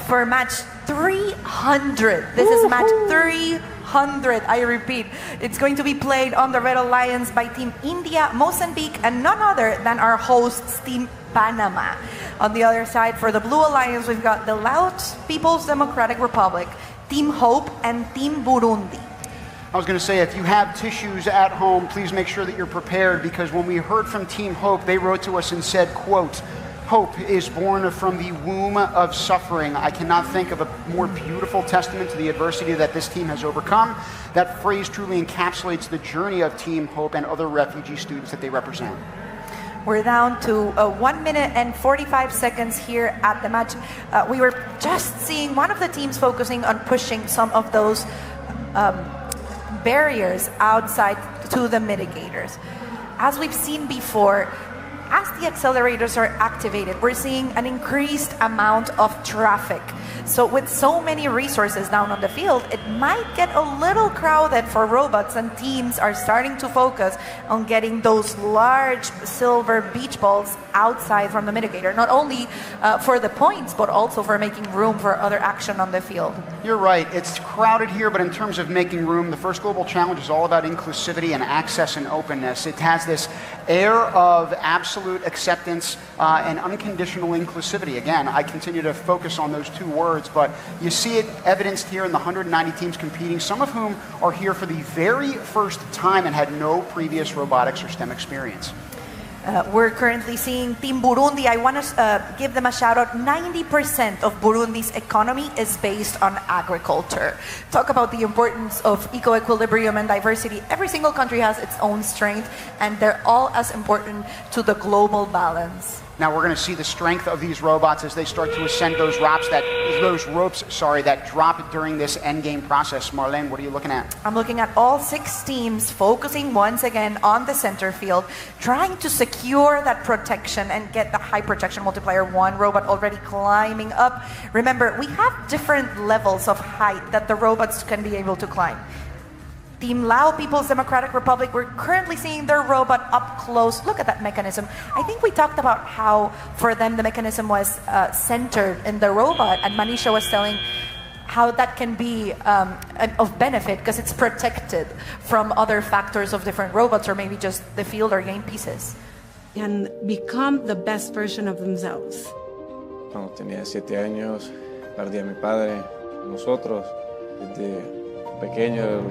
for match 300. This is match 300, I repeat. It's going to be played on the Red Alliance by Team India, Mozambique, and none other than our hosts, Team Panama. On the other side, for the Blue Alliance, we've got the Laos People's Democratic Republic, Team Hope, and Team Burundi. I was going to say, if you have tissues at home, please make sure that you're prepared, because when we heard from Team Hope, they wrote to us and said, quote, "Hope is born from the womb of suffering." I cannot think of a more beautiful testament to the adversity that this team has overcome. That phrase truly encapsulates the journey of Team Hope and other refugee students that they represent. We're down to 1 minute and 45 seconds here at the match. We were just seeing one of the teams focusing on pushing some of those barriers outside to the mitigators. As we've seen before, as the accelerators are activated, we're seeing an increased amount of traffic. So with so many resources down on the field, it might get a little crowded for robots, and teams are starting to focus on getting those large silver beach balls outside from the mitigator, not only for the points, but also for making room for other action on the field. You're right, it's crowded here, but in terms of making room, the first global challenge is all about inclusivity and access and openness. It has this air of absolute acceptance and unconditional inclusivity. Again, I continue to focus on those two words, but you see it evidenced here in the 190 teams competing, some of whom are here for the very first time and had no previous robotics or STEM experience. We're currently seeing Team Burundi. I want to give them a shout out. 90% of Burundi's economy is based on agriculture. Talk about the importance of eco-equilibrium and diversity. Every single country has its own strength, and they're all as important to the global balance. Now we're going to see the strength of these robots as they start to ascend those ropes that drop during this endgame process. Marlene, what are you looking at? I'm looking at all 6 teams focusing once again on the center field, trying to secure that protection and get the high protection multiplier. One robot already climbing up. Remember, we have different levels of height that the robots can be able to climb. Team Laos People's Democratic Republic, we're currently seeing their robot up close. Look at that mechanism. I think we talked about how for them the mechanism was centered in the robot, and Manisha was telling how that can be of benefit because it's protected from other factors of different robots, or maybe just the field or game pieces. And become the best version of themselves. Cuando tenía 7 años, perdí a mi padre. Nosotros, desde pequeño,